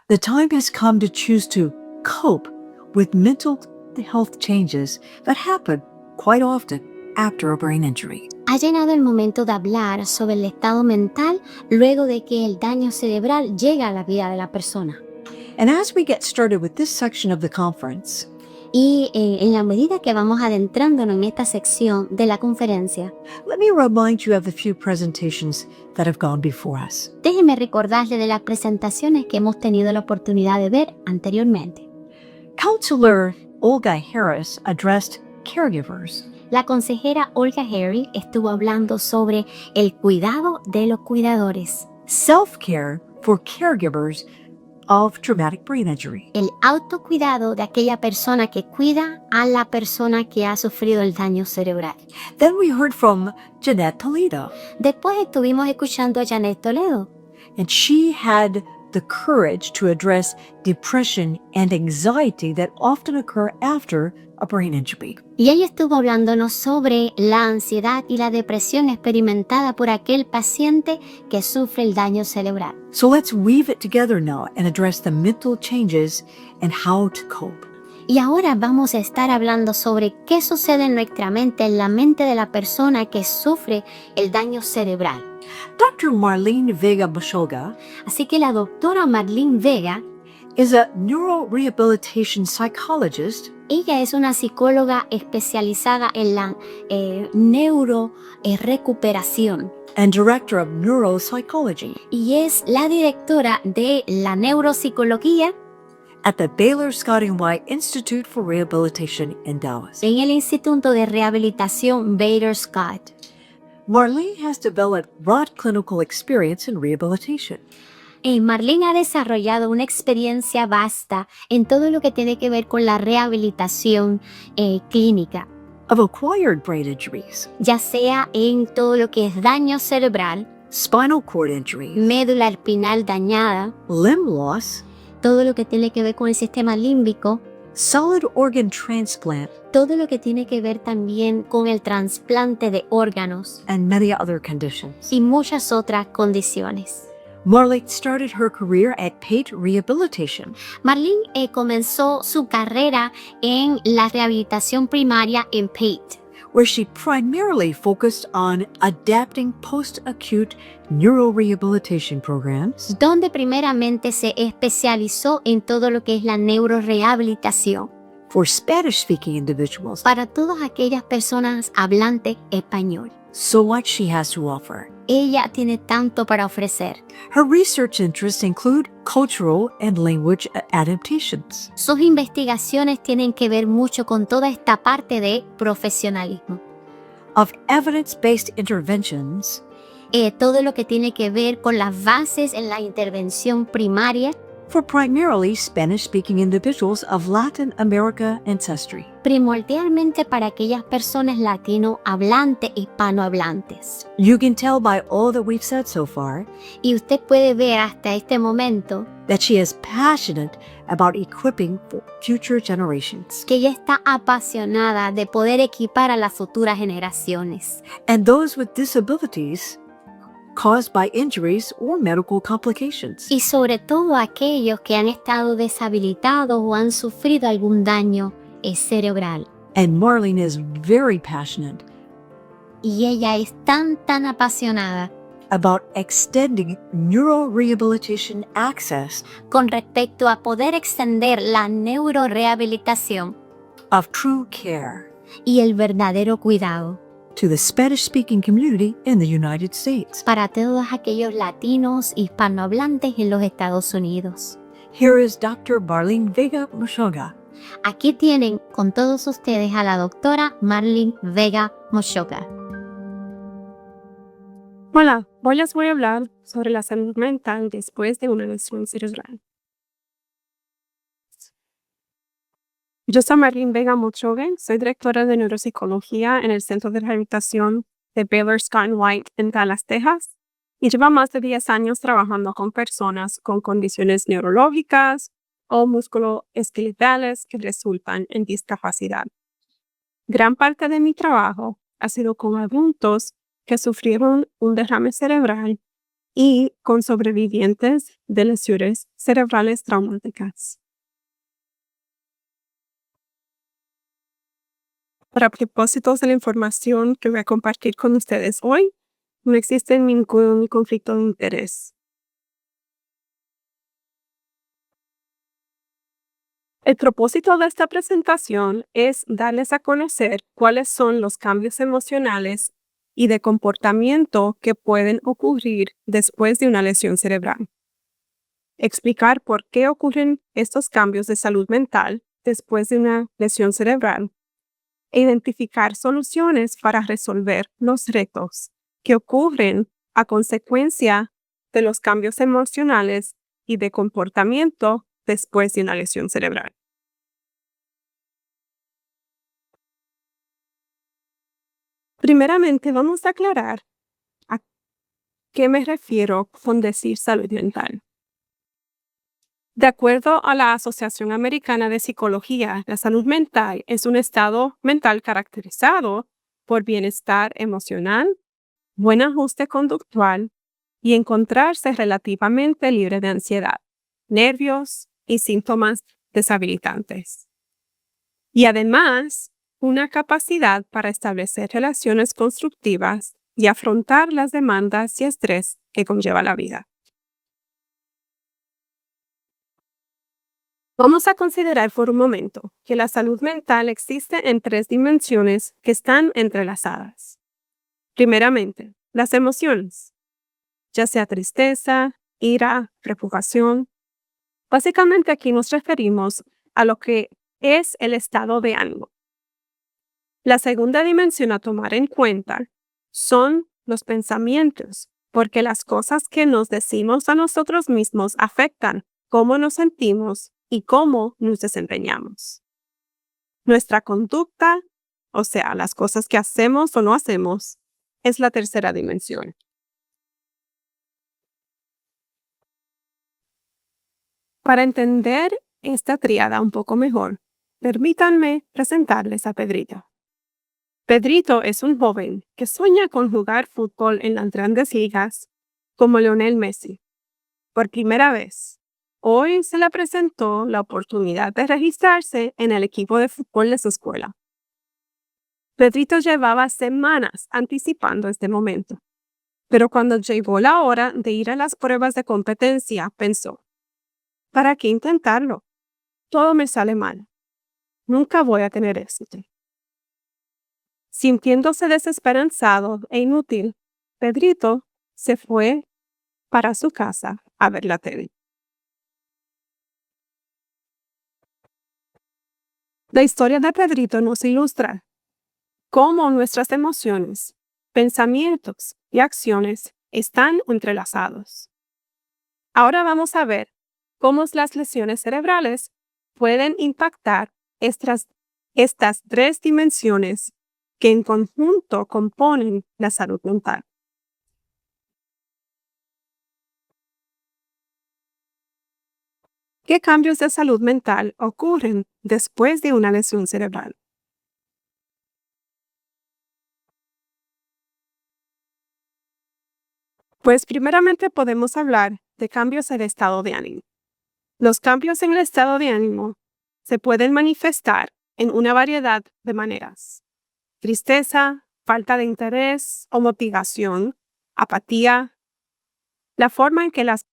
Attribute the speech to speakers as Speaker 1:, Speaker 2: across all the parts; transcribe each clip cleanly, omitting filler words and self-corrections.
Speaker 1: The time has come to choose to cope with mental health changes that happen quite often after a brain injury.
Speaker 2: Ha llegado el momento de hablar sobre el estado mental luego de que el daño cerebral llega a la vida de la persona.
Speaker 1: And as we get started with this section of the conference,
Speaker 2: Y en la medida que vamos adentrándonos en esta sección de la conferencia,
Speaker 1: let me remind you of the few presentations that have gone before us.
Speaker 2: déjeme recordarle de las presentaciones que hemos tenido la oportunidad de ver anteriormente.
Speaker 1: Counselor Olga Harris addressed caregivers.
Speaker 2: La consejera Olga Harris estuvo hablando sobre el cuidado de los cuidadores,
Speaker 1: Self-care for caregivers of traumatic brain injury.
Speaker 2: el autocuidado de aquella persona que cuida a la persona que ha sufrido el daño cerebral.
Speaker 1: Then we heard from Jeanette Toledo,
Speaker 2: Después estuvimos escuchando a Janet Toledo,
Speaker 1: and she had the courage to address depression and anxiety that often occur after a brain injury.
Speaker 2: y ella estuvo hablándonos sobre la ansiedad y la depresión experimentada por aquel paciente que sufre el daño cerebral.
Speaker 1: So let's weave it together now and address the mental changes and how to cope.
Speaker 2: Y ahora vamos a estar hablando sobre qué sucede en nuestra mente, en la mente de la persona que sufre el daño cerebral.
Speaker 1: Dr. Marlene Vega Moshoga
Speaker 2: Así que la doctora Marlene Vega,
Speaker 1: is a neurorehabilitation psychologist
Speaker 2: ella es una psicóloga especializada en la recuperación
Speaker 1: and director of neuropsychology
Speaker 2: y es la directora de la neuropsicología
Speaker 1: at the Baylor Scott and White Institute for Rehabilitation in Dallas.
Speaker 2: en el Instituto de Rehabilitación Baylor Scott.
Speaker 1: Marlene has developed broad clinical experience in rehabilitation.
Speaker 2: Marlene ha desarrollado una experiencia vasta en todo lo que tiene que ver con la rehabilitación clínica,
Speaker 1: Of acquired brain injuries,
Speaker 2: ya sea en todo lo que es daño cerebral,
Speaker 1: spinal cord injuries,
Speaker 2: médula espinal dañada,
Speaker 1: limb loss,
Speaker 2: todo lo que tiene que ver con el sistema límbico,
Speaker 1: solid organ transplant,
Speaker 2: todo lo que tiene que ver también con el trasplante de órganos
Speaker 1: and many other conditions.
Speaker 2: y muchas otras condiciones.
Speaker 1: Marlene started her career at Pate Rehabilitation,
Speaker 2: Marlene comenzó su carrera en la rehabilitación primaria en Pate,
Speaker 1: where she primarily focused on adapting post-acute neurorehabilitation programs
Speaker 2: donde primeramente se especializó en todo lo que es la neurorehabilitación
Speaker 1: for Spanish-speaking individuals.
Speaker 2: para todas aquellas personas hablantes español.
Speaker 1: So much she has to offer.
Speaker 2: Ella tiene tanto para ofrecer.
Speaker 1: Her research interests include cultural and language adaptations,
Speaker 2: Sus investigaciones tienen que ver mucho con toda esta parte de profesionalismo.
Speaker 1: of evidence-based interventions
Speaker 2: Todo lo que tiene que ver con las bases en la intervención primaria,
Speaker 1: for primarily Spanish-speaking individuals of Latin America ancestry.
Speaker 2: primordialmente para aquellas personas latinohablantes, hispanohablantes.
Speaker 1: You can tell by all that we've said so far
Speaker 2: Y usted puede ver hasta este momento
Speaker 1: that she is passionate about equipping for future generations
Speaker 2: que ella está apasionada de poder equipar a las futuras generaciones
Speaker 1: and those with disabilities caused by injuries or medical complications.
Speaker 2: y sobre todo aquellos que han estado deshabilitados o han sufrido algún daño cerebral.
Speaker 1: And Marlene is very passionate
Speaker 2: Y ella es tan apasionada
Speaker 1: about extending neurorehabilitation access
Speaker 2: con respecto a poder extender la neurorehabilitación
Speaker 1: of true care
Speaker 2: y el verdadero cuidado
Speaker 1: to the Spanish-speaking community in the United States.
Speaker 2: para todos aquellos latinos hispanohablantes en los Estados Unidos.
Speaker 1: Here is Dr. Marlene Vega Moshoga.
Speaker 2: Aquí tienen con todos ustedes a la doctora Marlene Vega Moshoga.
Speaker 3: Hola, hoy les voy a hablar sobre la salud mental después de una lesión cerebral. Yo soy Marlene Vega Moshoga, soy directora de neuropsicología en el Centro de Rehabilitación de Baylor Scott and White en Dallas, Texas, y llevo más de 10 años trabajando con personas con condiciones neurológicas o musculoesqueletales que resultan en discapacidad. Gran parte de mi trabajo ha sido con adultos que sufrieron un derrame cerebral y con sobrevivientes de lesiones cerebrales traumáticas. Para propósitos de la información que voy a compartir con ustedes hoy, no existe ningún conflicto de interés. El propósito de esta presentación es darles a conocer cuáles son los cambios emocionales y de comportamiento que pueden ocurrir después de una lesión cerebral. Explicar por qué ocurren estos cambios de salud mental después de una lesión cerebral e identificar soluciones para resolver los retos que ocurren a consecuencia de los cambios emocionales y de comportamiento después de una lesión cerebral. Primeramente, vamos a aclarar a qué me refiero con decir salud mental. De acuerdo a la Asociación Americana de Psicología, la salud mental es un estado mental caracterizado por bienestar emocional, buen ajuste conductual y encontrarse relativamente libre de ansiedad, nervios y síntomas deshabilitantes. Y además, una capacidad para establecer relaciones constructivas y afrontar las demandas y estrés que conlleva la vida. Vamos a considerar por un momento que la salud mental existe en 3 dimensiones que están entrelazadas. Primeramente, las emociones, ya sea tristeza, ira, preocupación. Básicamente aquí nos referimos a lo que es el estado de ánimo. La segunda dimensión a tomar en cuenta son los pensamientos, porque las cosas que nos decimos a nosotros mismos afectan cómo nos sentimos y cómo nos desempeñamos. Nuestra conducta, o sea, las cosas que hacemos o no hacemos, es la tercera dimensión. Para entender esta tríada un poco mejor, permítanme presentarles a Pedrito. Pedrito es un joven que sueña con jugar fútbol en las grandes ligas como Lionel Messi. Por primera vez, hoy se le presentó la oportunidad de registrarse en el equipo de fútbol de su escuela. Pedrito llevaba semanas anticipando este momento, pero cuando llegó la hora de ir a las pruebas de competencia, pensó, ¿para qué intentarlo? Todo me sale mal. Nunca voy a tener éxito. Sintiéndose desesperanzado e inútil, Pedrito se fue para su casa a ver la tele. La historia de Pedrito nos ilustra cómo nuestras emociones, pensamientos y acciones están entrelazados. Ahora vamos a ver cómo las lesiones cerebrales pueden impactar estas 3 dimensiones que en conjunto componen la salud mental. ¿Qué cambios de salud mental ocurren después de una lesión cerebral? Pues primeramente podemos hablar de cambios en el estado de ánimo. Los cambios en el estado de ánimo se pueden manifestar en una variedad de maneras. Tristeza, falta de interés o motivación, apatía. La forma en que las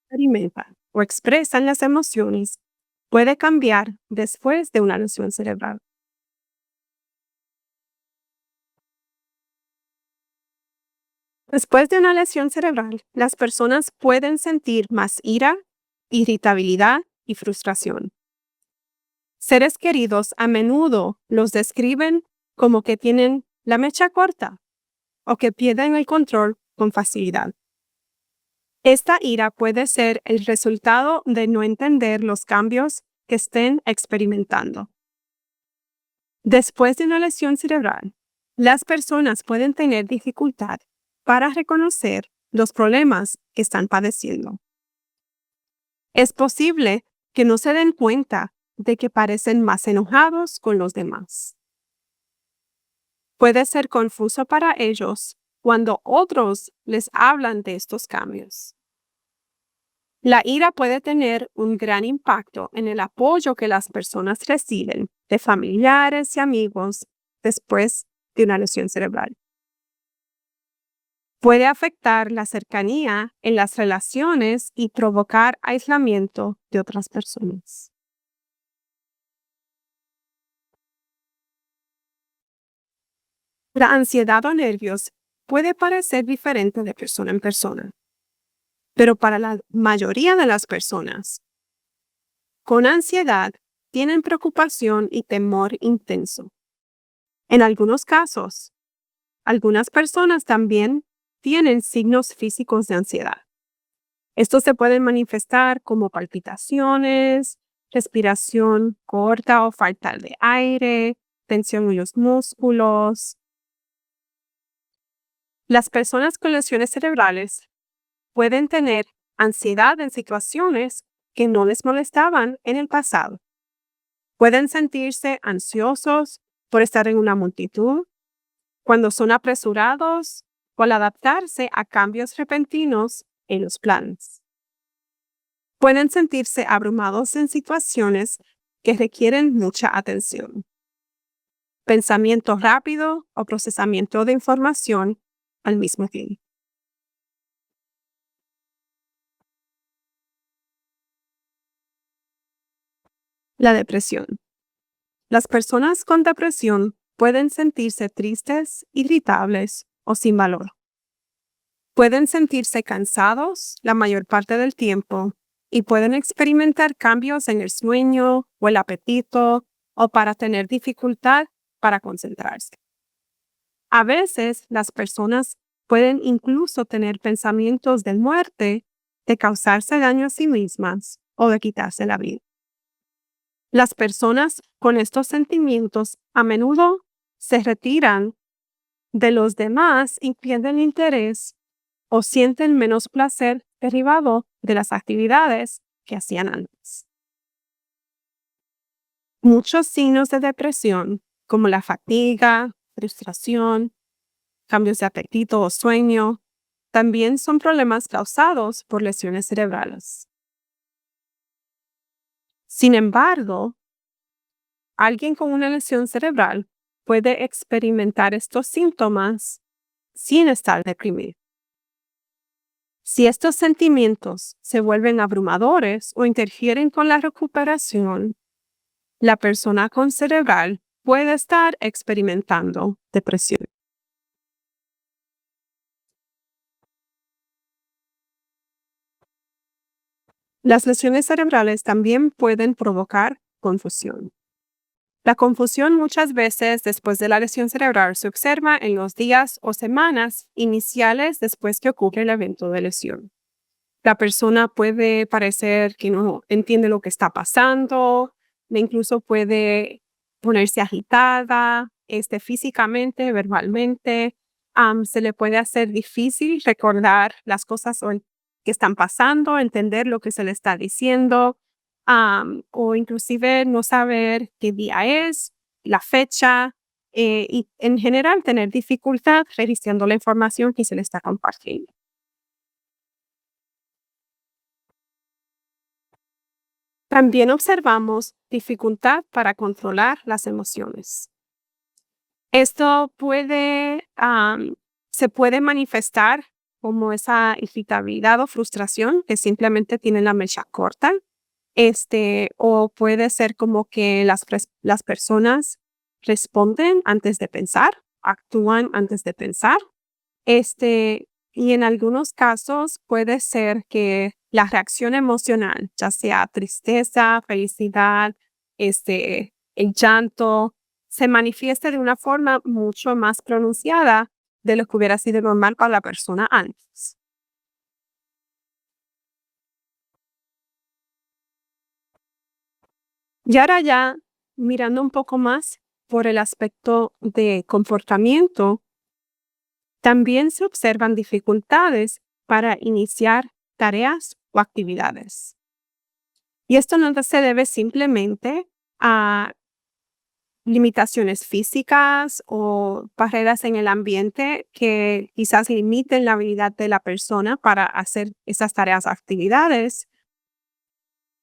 Speaker 3: experimentan o expresan las emociones puede cambiar después de una lesión cerebral. Después de una lesión cerebral, las personas pueden sentir más ira, irritabilidad y frustración. Seres queridos a menudo los describen como que tienen la mecha corta o que pierden el control con facilidad. Esta ira puede ser el resultado de no entender los cambios que estén experimentando. Después de una lesión cerebral, las personas pueden tener dificultad para reconocer los problemas que están padeciendo. Es posible que no se den cuenta de que parecen más enojados con los demás. Puede ser confuso para ellos cuando otros les hablan de estos cambios. La ira puede tener un gran impacto en el apoyo que las personas reciben de familiares y amigos después de una lesión cerebral. Puede afectar la cercanía en las relaciones y provocar aislamiento de otras personas. La ansiedad o nervios puede parecer diferente de persona en persona, pero para la mayoría de las personas con ansiedad tienen preocupación y temor intenso. En algunos casos, algunas personas también tienen signos físicos de ansiedad. Estos se pueden manifestar como palpitaciones, respiración corta o falta de aire, tensión en los músculos. Las personas con lesiones cerebrales pueden tener ansiedad en situaciones que no les molestaban en el pasado. Pueden sentirse ansiosos por estar en una multitud, cuando son apresurados o al adaptarse a cambios repentinos en los planes. Pueden sentirse abrumados en situaciones que requieren mucha atención. Pensamiento rápido o procesamiento de información al mismo tiempo. La depresión. Las personas con depresión pueden sentirse tristes, irritables o sin valor. Pueden sentirse cansados la mayor parte del tiempo y pueden experimentar cambios en el sueño o el apetito o para tener dificultad para concentrarse. A veces las personas pueden incluso tener pensamientos de muerte, de causarse daño a sí mismas o de quitarse la vida. Las personas con estos sentimientos a menudo se retiran de los demás y pierden interés o sienten menos placer derivado de las actividades que hacían antes. Muchos signos de depresión, como la fatiga, frustración, cambios de apetito o sueño, también son problemas causados por lesiones cerebrales. Sin embargo, alguien con una lesión cerebral puede experimentar estos síntomas sin estar deprimido. Si estos sentimientos se vuelven abrumadores o interfieren con la recuperación, la persona con cerebral puede estar experimentando depresión. Las lesiones cerebrales también pueden provocar confusión. La confusión muchas veces después de la lesión cerebral se observa en los días o semanas iniciales después que ocurre el evento de lesión. La persona puede parecer que no entiende lo que está pasando, incluso puede ponerse agitada, físicamente, verbalmente. Se le puede hacer difícil recordar las cosas que están pasando, entender lo que se le está diciendo, o inclusive no saber qué día es, la fecha, y en general tener dificultad registrando la información que se le está compartiendo. También observamos dificultad para controlar las emociones. Esto se puede manifestar como esa irritabilidad o frustración que simplemente tienen la mecha corta, o puede ser como que las personas responden antes de pensar, actúan antes de pensar, y en algunos casos puede ser que la reacción emocional, ya sea tristeza, felicidad, el llanto, se manifieste de una forma mucho más pronunciada de lo que hubiera sido normal para la persona antes. Y ahora ya mirando un poco más por el aspecto de comportamiento, también se observan dificultades para iniciar tareas o actividades. Y esto no se debe simplemente a limitaciones físicas o barreras en el ambiente que quizás limiten la habilidad de la persona para hacer esas tareas, actividades.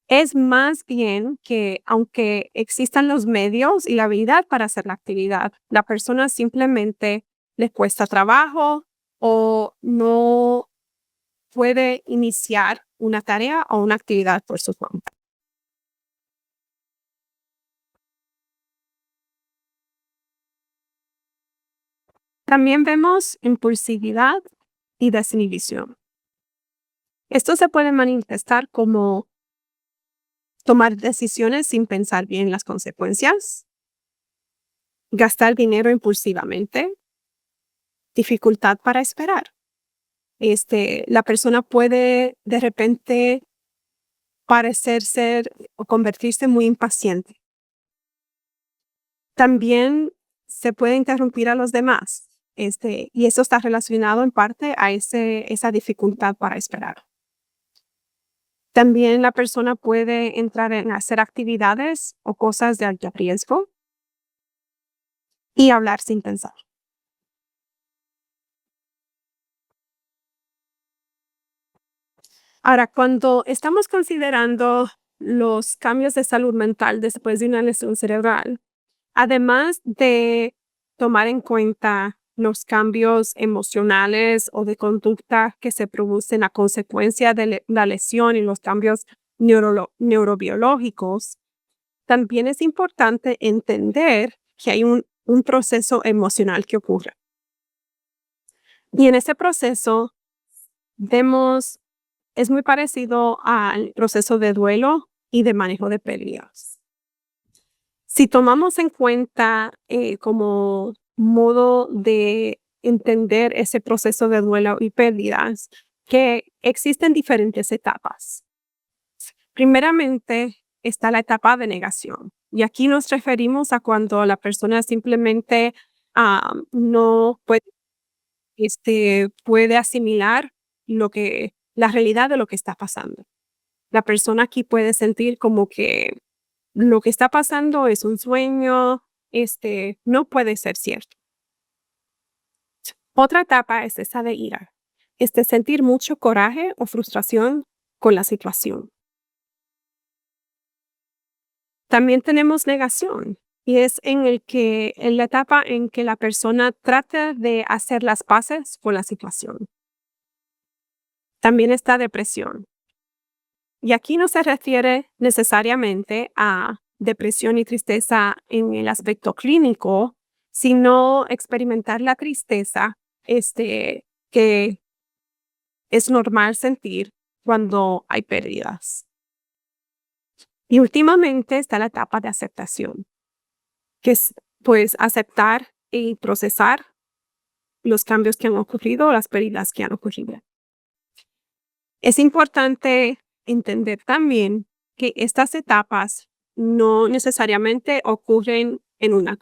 Speaker 3: Es más bien que aunque existan los medios y la habilidad para hacer la actividad, la persona simplemente le cuesta trabajo o no puede iniciar una tarea o una actividad por su cuenta. También vemos impulsividad y desinhibición. Esto se puede manifestar como tomar decisiones sin pensar bien las consecuencias, gastar dinero impulsivamente, dificultad para esperar. La persona puede de repente parecer ser o convertirse muy impaciente. También se puede interrumpir a los demás, y eso está relacionado en parte a esa dificultad para esperar. También la persona puede entrar en hacer actividades o cosas de alto riesgo y hablar sin pensar. Ahora, cuando estamos considerando los cambios de salud mental después de una lesión cerebral, además de tomar en cuenta los cambios emocionales o de conducta que se producen a consecuencia de la lesión y los cambios neurobiológicos, también es importante entender que hay un proceso emocional que ocurre. Y en ese proceso vemos, es muy parecido al proceso de duelo y de manejo de pérdidas. Si tomamos en cuenta como modo de entender ese proceso de duelo y pérdidas, que existen diferentes etapas. Primeramente está la etapa de negación. Y aquí nos referimos a cuando la persona simplemente no puede asimilar la realidad de lo que está pasando. La persona aquí puede sentir como que lo que está pasando es un sueño, no puede ser cierto. Otra etapa es esa de ira, sentir mucho coraje o frustración con la situación. También tenemos negación, y es en la etapa en que la persona trata de hacer las paces con la situación. También está depresión. Y aquí no se refiere necesariamente a depresión y tristeza en el aspecto clínico, sino experimentar la tristeza, que es normal sentir cuando hay pérdidas. Y últimamente está la etapa de aceptación, que es pues aceptar y procesar los cambios que han ocurrido, las pérdidas que han ocurrido. Es importante entender también que estas etapas no necesariamente ocurren en una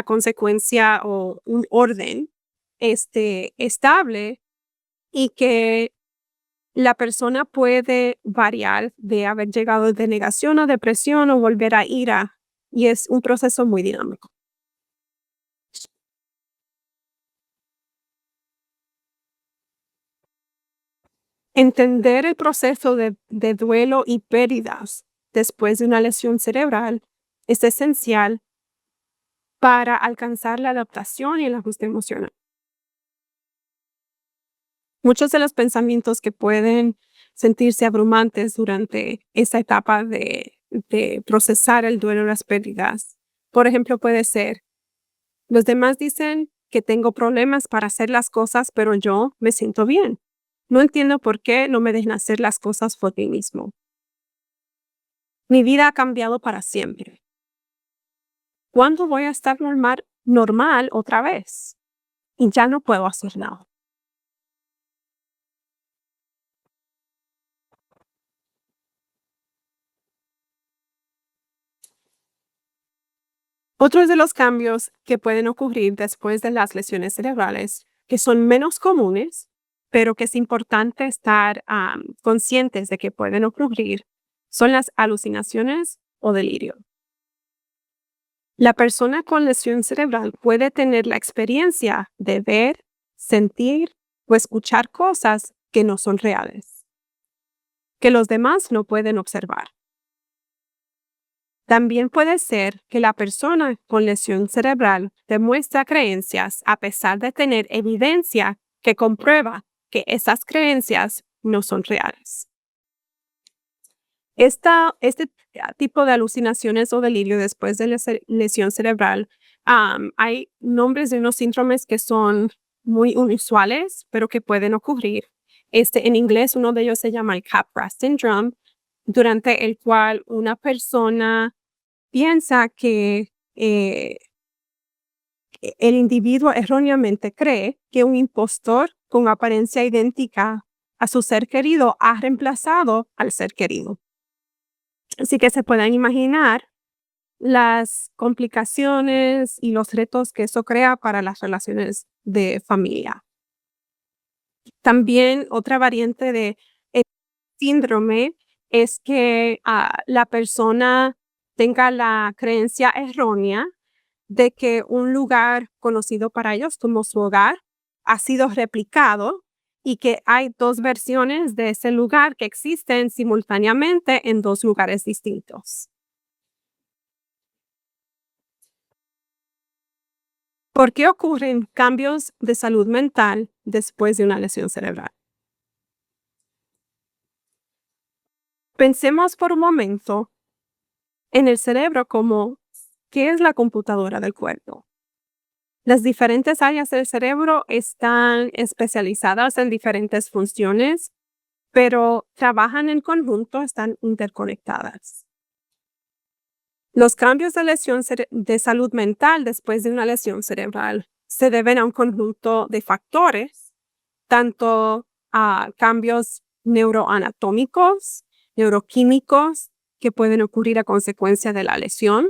Speaker 3: consecuencia o un orden estable, y que la persona puede variar de haber llegado de negación a depresión o volver a ira, y es un proceso muy dinámico. Entender el proceso de duelo y pérdidas después de una lesión cerebral es esencial para alcanzar la adaptación y el ajuste emocional. Muchos de los pensamientos que pueden sentirse abrumantes durante esa etapa de procesar el duelo y las pérdidas, por ejemplo, puede ser: los demás dicen que tengo problemas para hacer las cosas, pero yo me siento bien. No entiendo por qué no me dejan hacer las cosas por mí mismo. Mi vida ha cambiado para siempre. ¿Cuándo voy a estar normal otra vez? Y ya no puedo hacer nada. Otros de los cambios que pueden ocurrir después de las lesiones cerebrales, que son menos comunes, pero que es importante estar conscientes de que pueden ocurrir, son las alucinaciones o delirio. La persona con lesión cerebral puede tener la experiencia de ver, sentir o escuchar cosas que no son reales, que los demás no pueden observar. También puede ser que la persona con lesión cerebral demuestra creencias a pesar de tener evidencia que comprueba que esas creencias no son reales. Este tipo de alucinaciones o delirio después de la lesión cerebral, hay nombres de unos síndromes que son muy inusuales, pero que pueden ocurrir. En inglés, uno de ellos se llama el Capgras Syndrome, durante el cual una persona piensa que el individuo erróneamente cree que un impostor con apariencia idéntica a su ser querido ha reemplazado al ser querido. Así que se pueden imaginar las complicaciones y los retos que eso crea para las relaciones de familia. También otra variante de síndrome es que la persona tenga la creencia errónea de que un lugar conocido para ellos como su hogar ha sido replicado y que hay dos versiones de ese lugar que existen simultáneamente en dos lugares distintos. ¿Por qué ocurren cambios de salud mental después de una lesión cerebral? Pensemos por un momento en el cerebro como ¿qué es la computadora del cuerpo? Las diferentes áreas del cerebro están especializadas en diferentes funciones, pero trabajan en conjunto, están interconectadas. Los cambios de lesión de salud mental después de una lesión cerebral se deben a un conjunto de factores, tanto a cambios neuroanatómicos, neuroquímicos que pueden ocurrir a consecuencia de la lesión.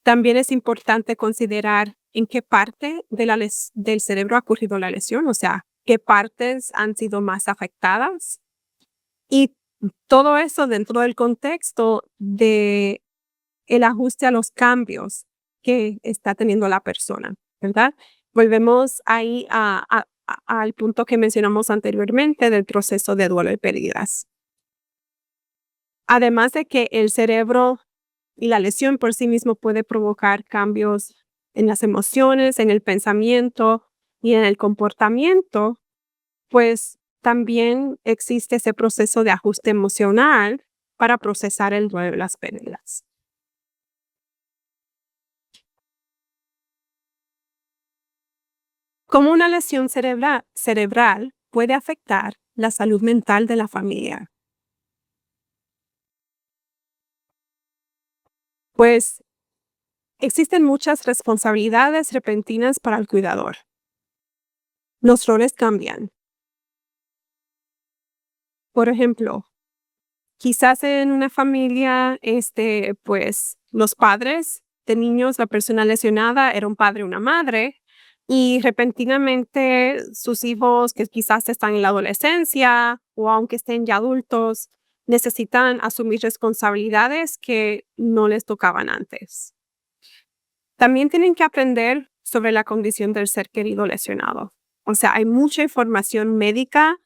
Speaker 3: También es importante considerar en qué parte del cerebro ha ocurrido la lesión, o sea, qué partes han sido más afectadas. Y todo eso dentro del contexto de el ajuste a los cambios que está teniendo la persona, ¿verdad? Volvemos ahí al punto que mencionamos anteriormente del proceso de duelo y pérdidas. Además de que el cerebro y la lesión por sí mismo puede provocar cambios en las emociones, en el pensamiento y en el comportamiento, pues también existe ese proceso de ajuste emocional para procesar el duelo y las pérdidas. ¿Cómo una lesión cerebral puede afectar la salud mental de la familia? Pues existen muchas responsabilidades repentinas para el cuidador. Los roles cambian. Por ejemplo, quizás en una familia, pues los padres de niños, la persona lesionada era un padre o una madre, y repentinamente sus hijos que quizás están en la adolescencia o aunque estén ya adultos, necesitan asumir responsabilidades que no les tocaban antes. También tienen que aprender sobre la condición del ser querido lesionado. O sea, hay mucha información médica,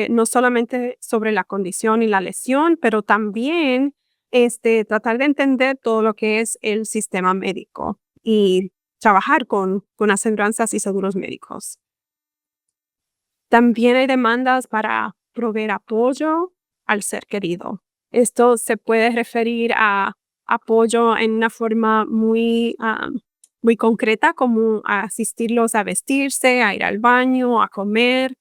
Speaker 3: no solamente sobre la condición y la lesión, pero también tratar de entender todo lo que es el sistema médico y trabajar con aseguranzas y seguros médicos. También hay demandas para proveer apoyo al ser querido. Esto se puede referir a apoyo en una forma muy concreta, como a asistirlos a vestirse, a ir al baño, a comer,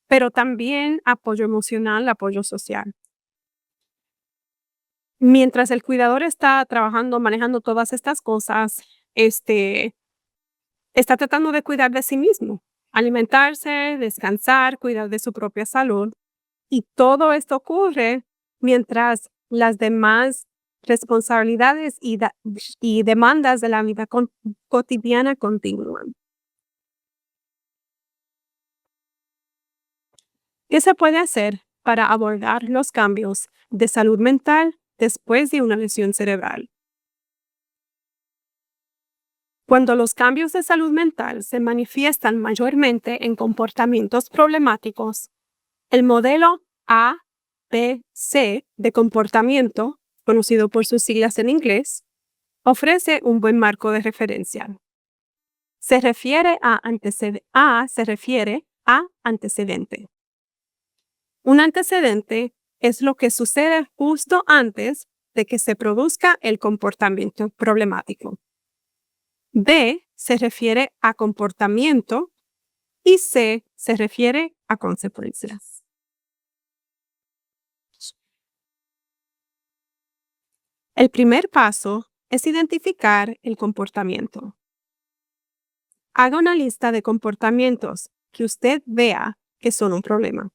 Speaker 3: pero también apoyo emocional, apoyo social. Mientras el cuidador está trabajando, manejando todas estas cosas, está tratando de cuidar de sí mismo, alimentarse, descansar, cuidar de su propia salud. Y todo esto ocurre mientras las demás responsabilidades y demandas de la vida cotidiana continúan. ¿Qué se puede hacer para abordar los cambios de salud mental después de una lesión cerebral? Cuando los cambios de salud mental se manifiestan mayormente en comportamientos problemáticos, el modelo ABC de comportamiento, conocido por sus siglas en inglés, ofrece un buen marco de referencia. Se refiere a antecedente. Un antecedente es lo que sucede justo antes de que se produzca el comportamiento problemático. B se refiere a comportamiento y C se refiere a consecuencias. El primer paso es identificar el comportamiento. Haga una lista de comportamientos que usted vea que son un problema.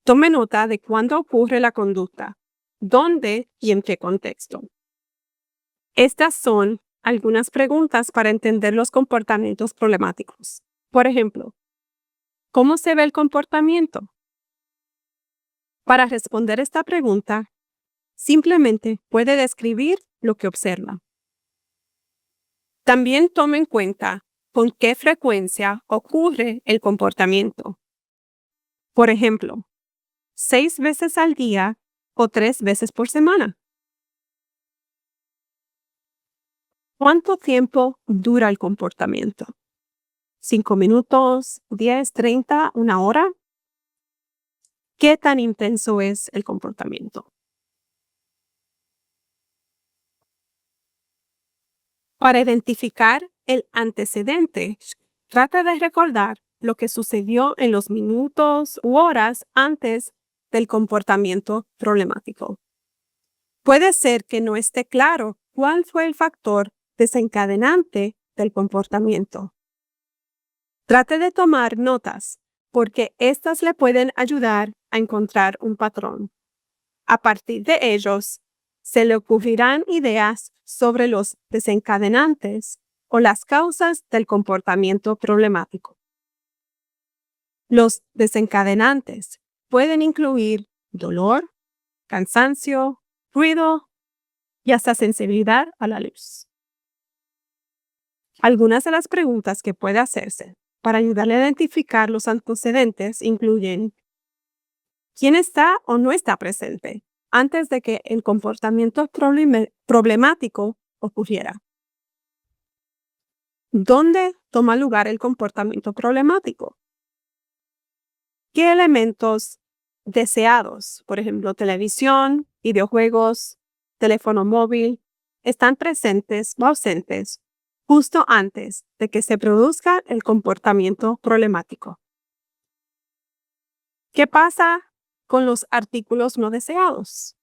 Speaker 3: Tome nota de cuándo ocurre la conducta, dónde y en qué contexto. Estas son algunas preguntas para entender los comportamientos problemáticos. Por ejemplo, ¿cómo se ve el comportamiento? Para responder esta pregunta, simplemente puede describir lo que observa. También tome en cuenta con qué frecuencia ocurre el comportamiento. Por ejemplo, 6 veces al día o 3 veces por semana. ¿Cuánto tiempo dura el comportamiento? ¿5 minutos, 10, 30, una hora? ¿Qué tan intenso es el comportamiento? Para identificar el antecedente, trata de recordar lo que sucedió en los minutos u horas antes del comportamiento problemático. Puede ser que no esté claro cuál fue el factor desencadenante del comportamiento. Trate de tomar notas porque estas le pueden ayudar a encontrar un patrón. A partir de ellos, se le ocurrirán ideas sobre los desencadenantes o las causas del comportamiento problemático. Los desencadenantes pueden incluir dolor, cansancio, ruido y hasta sensibilidad a la luz. Algunas de las preguntas que puede hacerse para ayudarle a identificar los antecedentes incluyen: ¿quién está o no está presente antes de que el comportamiento problemático ocurriera? ¿Dónde toma lugar el comportamiento problemático? ¿Qué elementos deseados, por ejemplo, televisión, videojuegos, teléfono móvil, están presentes o ausentes justo antes de que se produzca el comportamiento problemático? ¿Qué pasa con los artículos no deseados?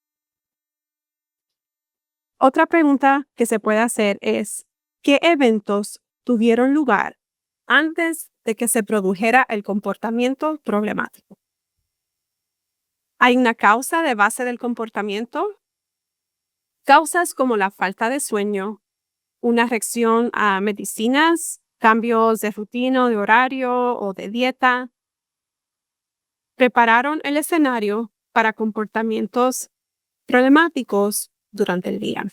Speaker 3: Otra pregunta que se puede hacer es: ¿qué eventos tuvieron lugar antes de que se produjera el comportamiento problemático? ¿Hay una causa de base del comportamiento? Causas como la falta de sueño, una reacción a medicinas, cambios de rutina, de horario o de dieta, prepararon el escenario para comportamientos problemáticos durante el día.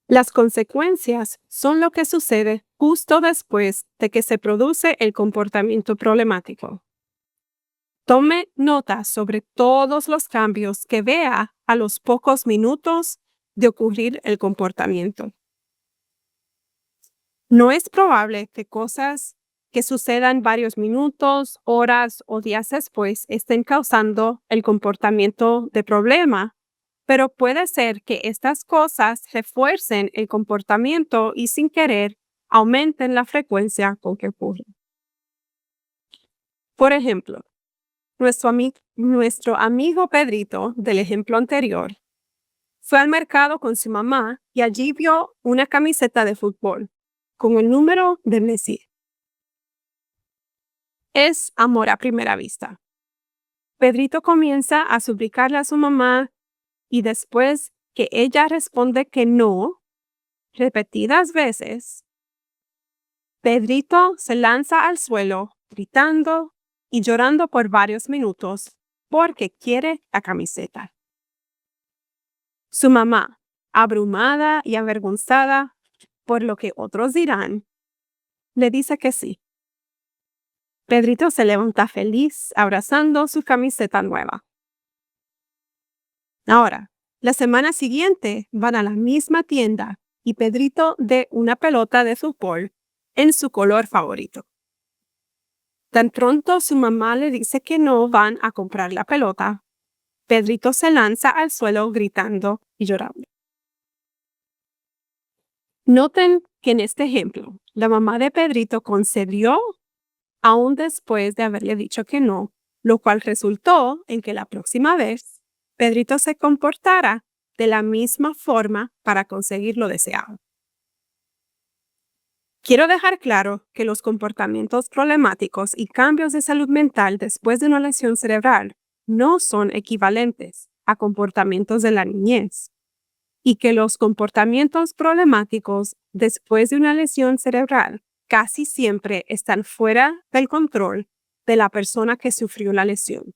Speaker 3: Las consecuencias son lo que sucede justo después de que se produce el comportamiento problemático. Tome nota sobre todos los cambios que vea a los pocos minutos de ocurrir el comportamiento. No es probable que cosas que sucedan varios minutos, horas o días después estén causando el comportamiento de problema, pero puede ser que estas cosas refuercen el comportamiento y sin querer aumenten la frecuencia con que ocurre. Por ejemplo, nuestro amigo Pedrito del ejemplo anterior fue al mercado con su mamá y allí vio una camiseta de fútbol con el número de Messi. Es amor a primera vista. Pedrito comienza a suplicarle a su mamá y después que ella responde que no, repetidas veces, Pedrito se lanza al suelo gritando y llorando por varios minutos porque quiere la camiseta. Su mamá, abrumada y avergonzada por lo que otros dirán, le dice que sí. Pedrito se levanta feliz abrazando su camiseta nueva. Ahora, la semana siguiente van a la misma tienda y Pedrito de una pelota de fútbol en su color favorito. Tan pronto su mamá le dice que no van a comprar la pelota, Pedrito se lanza al suelo gritando y llorando. Noten que en este ejemplo, la mamá de Pedrito concedió aún después de haberle dicho que no, lo cual resultó en que la próxima vez Pedrito se comportara de la misma forma para conseguir lo deseado. Quiero dejar claro que los comportamientos problemáticos y cambios de salud mental después de una lesión cerebral no son equivalentes a comportamientos de la niñez y que los comportamientos problemáticos después de una lesión cerebral casi siempre están fuera del control de la persona que sufrió la lesión.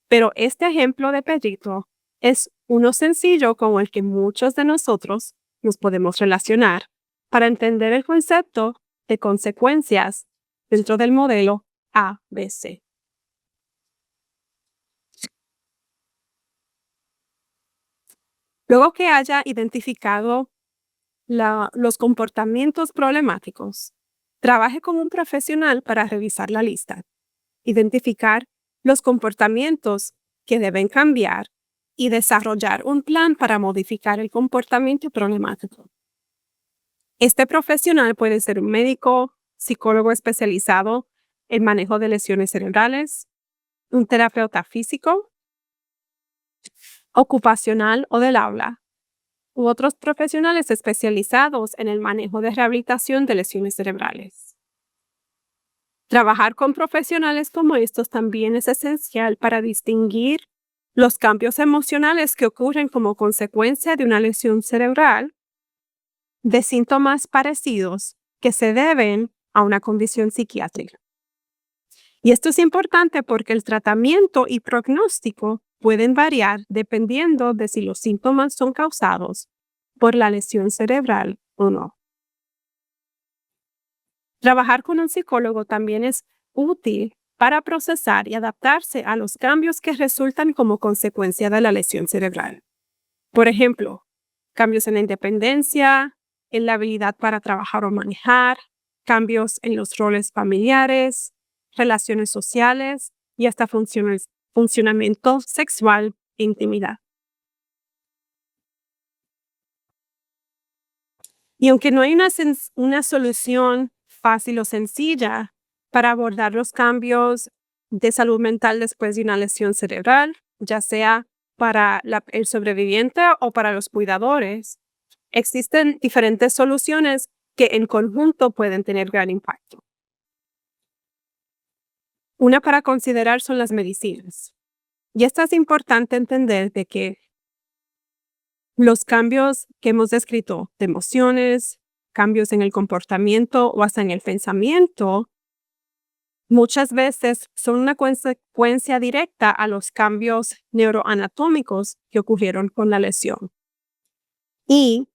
Speaker 3: Pero este ejemplo de Pedrito es uno sencillo con el que muchos de nosotros nos podemos relacionar para entender el concepto de consecuencias dentro del modelo ABC. Luego que haya identificado los comportamientos problemáticos, trabaje con un profesional para revisar la lista, identificar los comportamientos que deben cambiar y desarrollar un plan para modificar el comportamiento problemático. Este profesional puede ser un médico, psicólogo especializado en manejo de lesiones cerebrales, un terapeuta físico, ocupacional o del aula, u otros profesionales especializados en el manejo de rehabilitación de lesiones cerebrales. Trabajar con profesionales como estos también es esencial para distinguir los cambios emocionales que ocurren como consecuencia de una lesión cerebral de síntomas parecidos que se deben a una condición psiquiátrica. Y esto es importante porque el tratamiento y pronóstico pueden variar dependiendo de si los síntomas son causados por la lesión cerebral o no. Trabajar con un psicólogo también es útil para procesar y adaptarse a los cambios que resultan como consecuencia de la lesión cerebral. Por ejemplo, cambios en la independencia, en la habilidad para trabajar o manejar, cambios en los roles familiares, relaciones sociales y hasta funcionamiento sexual e intimidad. Y aunque no hay una solución fácil o sencilla para abordar los cambios de salud mental después de una lesión cerebral, ya sea para el sobreviviente o para los cuidadores, existen diferentes soluciones que en conjunto pueden tener gran impacto. Una para considerar son las medicinas. Y esto es importante entender de que los cambios que hemos descrito de emociones, cambios en el comportamiento o hasta en el pensamiento, muchas veces son una consecuencia directa a los cambios neuroanatómicos que ocurrieron con la lesión. Y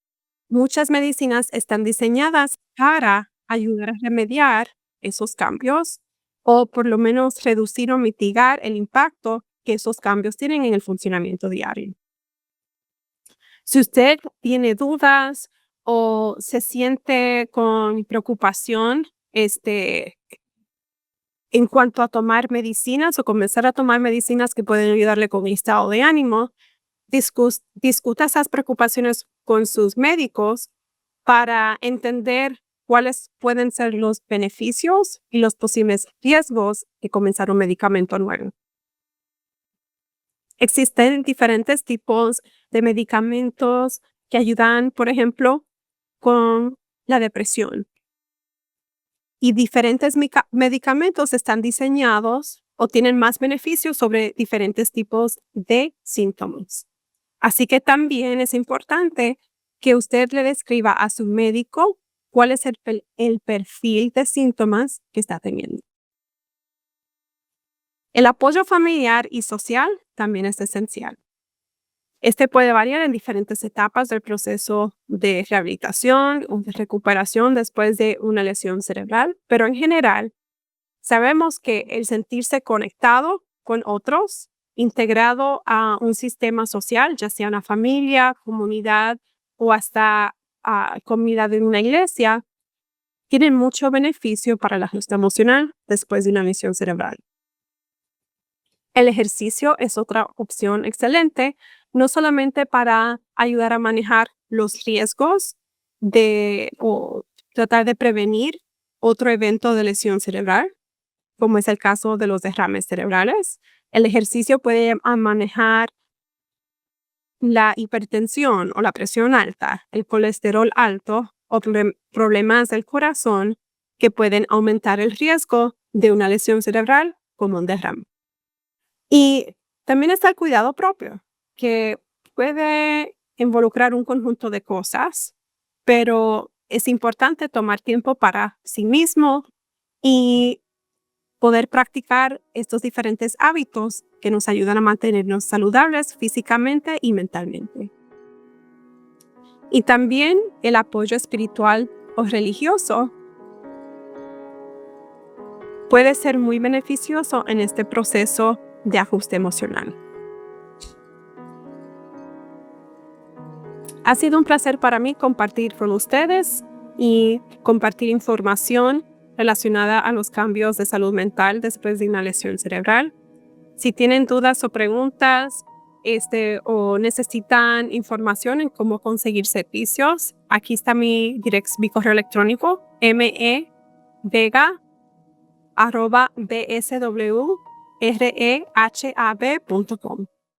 Speaker 3: muchas medicinas están diseñadas para ayudar a remediar esos cambios o por lo menos reducir o mitigar el impacto que esos cambios tienen en el funcionamiento diario. Si usted tiene dudas o se siente con preocupación, en cuanto a tomar medicinas o comenzar a tomar medicinas que pueden ayudarle con el estado de ánimo, discuta esas preocupaciones con sus médicos para entender cuáles pueden ser los beneficios y los posibles riesgos de comenzar un medicamento nuevo. Existen diferentes tipos de medicamentos que ayudan, por ejemplo, con la depresión. Y diferentes medicamentos están diseñados o tienen más beneficios sobre diferentes tipos de síntomas. Así que también es importante que usted le describa a su médico cuál es el perfil de síntomas que está teniendo. El apoyo familiar y social también es esencial. Este puede variar en diferentes etapas del proceso de rehabilitación o de recuperación después de una lesión cerebral, pero en general sabemos que el sentirse conectado con otros, integrado a un sistema social, ya sea una familia, comunidad o hasta comunidad en una iglesia, tiene mucho beneficio para el ajuste emocional después de una lesión cerebral. El ejercicio es otra opción excelente, no solamente para ayudar a manejar los riesgos o tratar de prevenir otro evento de lesión cerebral, como es el caso de los derrames cerebrales. El ejercicio puede manejar la hipertensión o la presión alta, el colesterol alto o problemas del corazón que pueden aumentar el riesgo de una lesión cerebral como un derrame. Y también está el cuidado propio, que puede involucrar un conjunto de cosas, pero es importante tomar tiempo para sí mismo y poder practicar estos diferentes hábitos que nos ayudan a mantenernos saludables físicamente y mentalmente. Y también el apoyo espiritual o religioso puede ser muy beneficioso en este proceso de ajuste emocional. Ha sido un placer para mí compartir con ustedes y compartir información relacionada a los cambios de salud mental después de una lesión cerebral. Si tienen dudas o preguntas o necesitan información en cómo conseguir servicios, aquí está mi correo electrónico mevega@bswrehab.com.